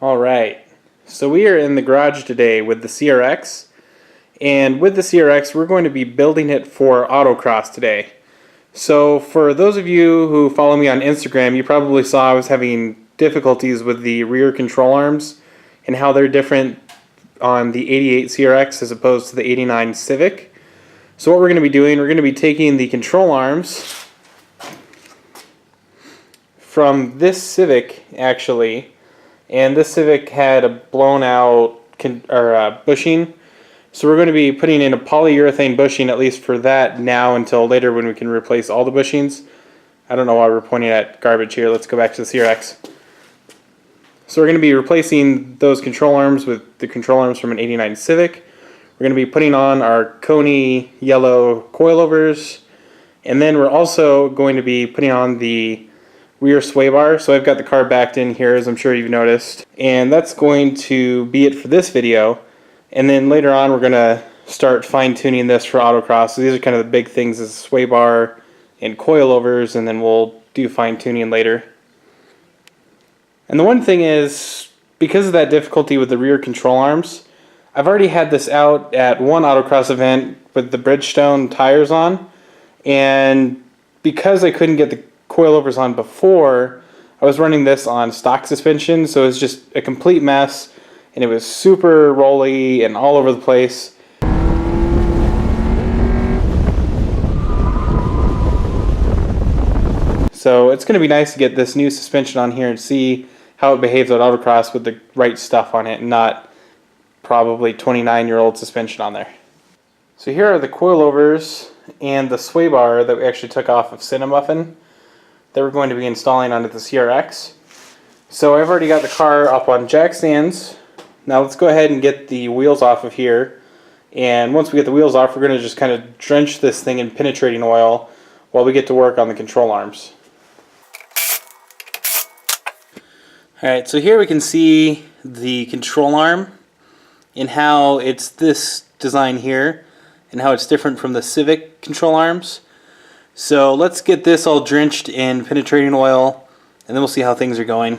Alright, so we are in the garage today with the CRX, and with the CRX we're going to be building it for Autocross today. So for those of you who follow me on Instagram, you probably saw I was having difficulties with the rear control arms and how they're different on the 88 CRX as opposed to the 89 Civic. So what we're going to be doing, we're going to be taking the control arms from this Civic actually. And this Civic had a blown out bushing, so we're going to be putting in a polyurethane bushing, at least for that now until later when we can replace all the bushings. I don't know why we're pointing at garbage here. Let's go back to the CRX. So we're going to be replacing those control arms with the control arms from an 89 Civic. We're going to be putting on our Coney yellow coilovers, and then we're also going to be putting on the rear sway bar. So I've got the car backed in here, as I'm sure you've noticed, and that's going to be it for this video. And then later on we're going to start fine-tuning this for Autocross. So these are kind of the big things, is sway bar and coilovers, and then we'll do fine-tuning later. And the one thing is, because of that difficulty with the rear control arms, I've already had this out at one Autocross event with the Bridgestone tires on, and because I couldn't get the coilovers on before, I was running this on stock suspension, so it was just a complete mess, and it was super rolly and all over the place. So it's going to be nice to get this new suspension on here and see how it behaves at Autocross with the right stuff on it and not probably 29-year-old suspension on there. So here are the coilovers and the sway bar that we actually took off of Cinemuffin that we're going to be installing onto the CRX. So I've already got the car up on jack stands. Now let's go ahead and get the wheels off of here. And once we get the wheels off, we're going to just kind of drench this thing in penetrating oil while we get to work on the control arms. Alright, so here we can see the control arm and how it's this design here and how it's different from the Civic control arms. So let's get this all drenched in penetrating oil, and then we'll see how things are going.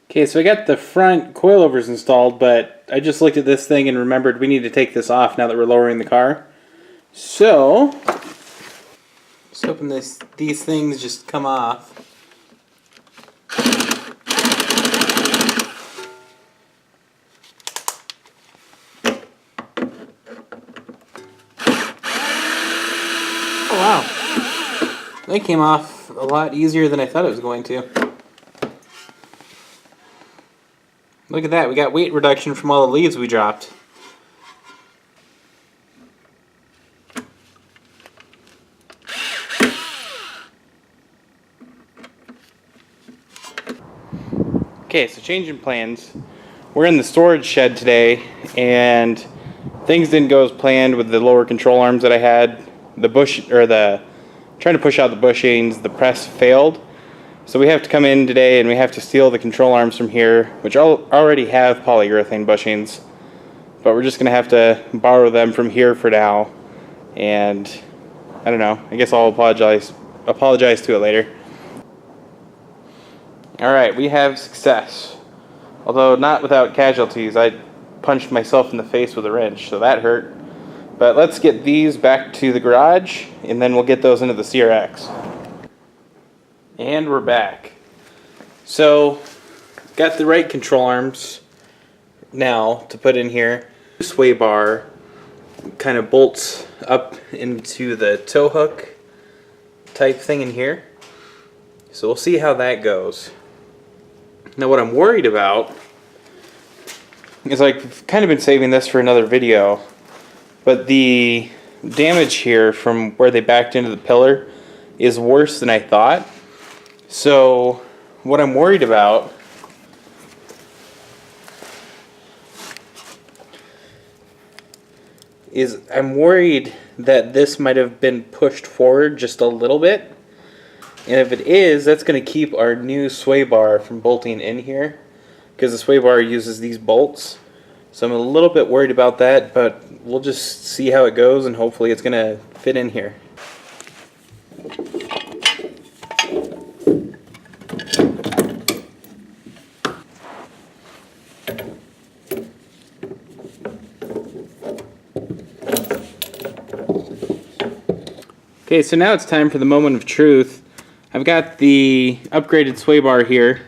Okay, so I got the front coilovers installed, but I just looked at this thing and remembered we need to take this off now that we're lowering the car. So, just hoping these things just come off. Oh wow, they came off a lot easier than I thought it was going to. Look at that, we got weight reduction from all the leaves we dropped. Okay, so changing plans. We're in the storage shed today, and things didn't go as planned with the lower control arms that I had. Trying to push out the bushings, the press failed. So we have to come in today and we have to steal the control arms from here, which already have polyurethane bushings, but we're just going to have to borrow them from here for now. And I don't know, I guess I'll apologize to it later. Alright, we have success. Although not without casualties. I punched myself in the face with a wrench, so that hurt. But let's get these back to the garage, and then we'll get those into the CRX. And we're back. So, got the right control arms now to put in here. The sway bar kind of bolts up into the tow hook type thing in here. So we'll see how that goes. Now what I'm worried about is I've kind of been saving this for another video, but the damage here from where they backed into the pillar is worse than I thought. So what I'm worried about is I'm worried that this might have been pushed forward just a little bit. And if it is, that's going to keep our new sway bar from bolting in here, because the sway bar uses these bolts. So I'm a little bit worried about that, but we'll just see how it goes, and hopefully it's going to fit in here. Okay, so now it's time for the moment of truth. I've got the upgraded sway bar here,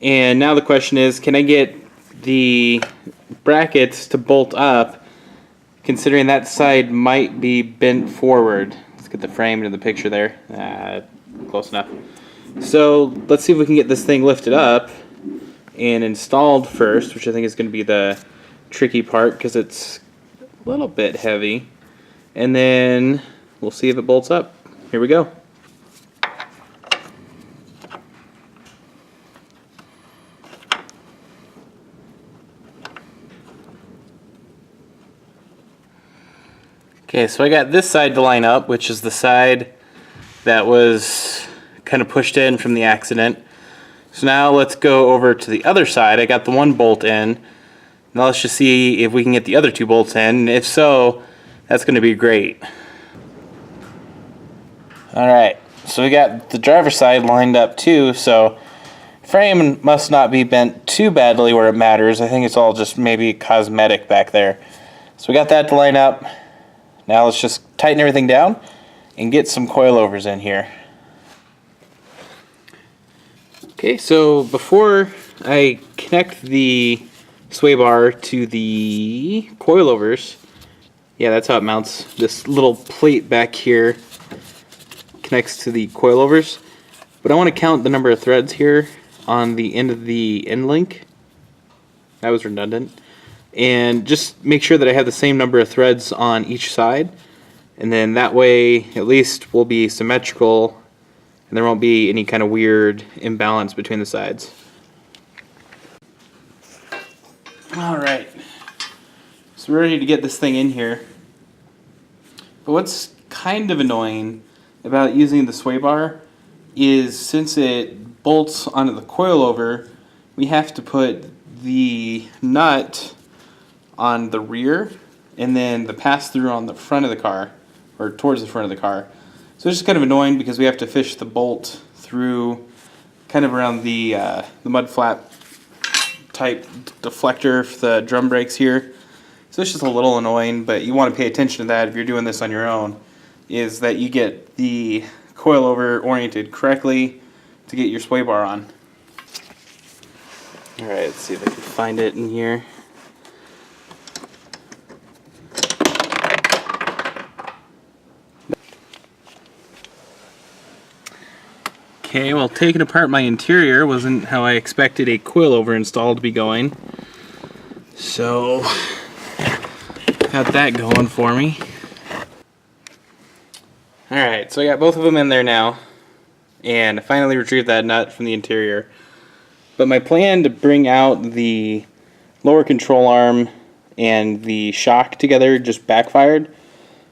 and now the question is, can I get the brackets to bolt up, considering that side might be bent forward? Let's get the frame into the picture there. Close enough. So let's see if we can get this thing lifted up and installed first, which I think is going to be the tricky part because it's a little bit heavy. And then we'll see if it bolts up. Here we go. Okay, so I got this side to line up, which is the side that was kind of pushed in from the accident. So now let's go over to the other side. I got the one bolt in. Now let's just see if we can get the other two bolts in. And if so, that's going to be great. Alright, so we got the driver's side lined up too, so frame must not be bent too badly where it matters. I think it's all just maybe cosmetic back there. So we got that to line up. Now let's just tighten everything down and get some coilovers in here. Okay, so before I connect the sway bar to the coilovers, yeah, that's how it mounts. This little plate back here connects to the coilovers, but I want to count the number of threads here on the end of the end link. That was redundant. And just make sure that I have the same number of threads on each side, and then that way at least we'll be symmetrical and there won't be any kind of weird imbalance between the sides. Alright, so we're ready to get this thing in here. But what's kind of annoying about using the sway bar is since it bolts onto the coilover, we have to put the nut on the rear and then the pass-through on the front of the car, or towards the front of the car. So it's just kind of annoying because we have to fish the bolt through kind of around the mud flap type deflector for the drum brakes here. So it's just a little annoying, but you want to pay attention to that if you're doing this on your own, is that you get the coilover oriented correctly to get your sway bar on. Alright, let's see if I can find it in here. Okay, well, taking apart my interior wasn't how I expected a coilover install to be going. So, got that going for me. Alright, so I got both of them in there now, and I finally retrieved that nut from the interior. But my plan to bring out the lower control arm and the shock together just backfired,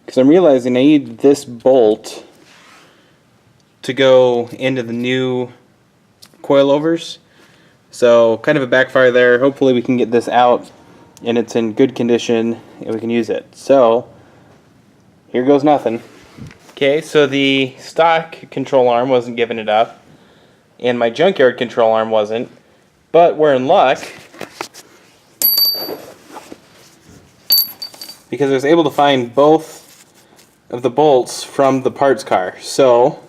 because I'm realizing I need this bolt to go into the new coilovers. So kind of a backfire there. Hopefully we can get this out and it's in good condition and we can use it. So here goes nothing. Okay, so the stock control arm wasn't giving it up and my junkyard control arm wasn't, but we're in luck because I was able to find both of the bolts from the parts car. So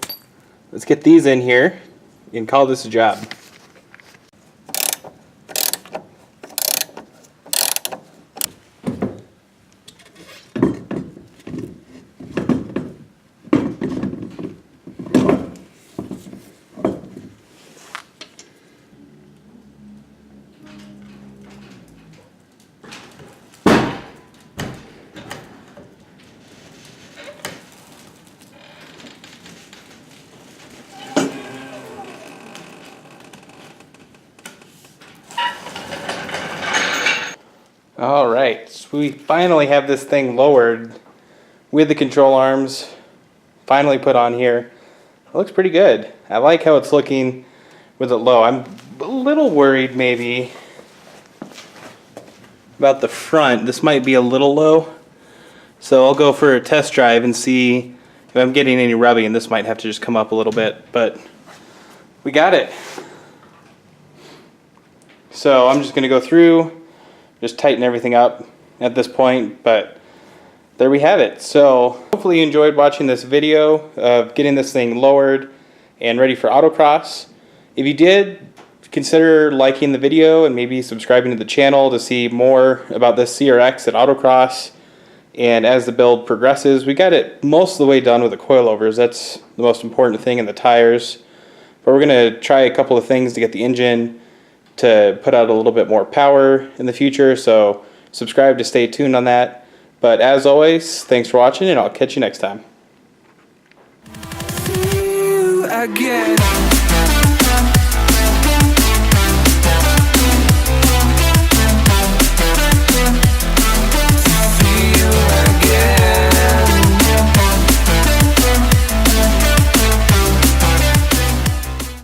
let's get these in here and call this a job. Alright, so we finally have this thing lowered with the control arms finally put on here. It looks pretty good. I like how it's looking with it low. I'm a little worried maybe about the front. This might be a little low. So I'll go for a test drive and see if I'm getting any rubbing, and this might have to just come up a little bit, but we got it. So I'm just going to go through, just tighten everything up at this point, but there we have it. So hopefully you enjoyed watching this video of getting this thing lowered and ready for autocross. If you did, consider liking the video and maybe subscribing to the channel to see more about this CRX at autocross. And as the build progresses, we got it most of the way done with the coilovers. That's the most important thing, in the tires. But we're going to try a couple of things to get the engine to put out a little bit more power in the future, so subscribe to stay tuned on that. But as always, thanks for watching and I'll catch you next time. See you again.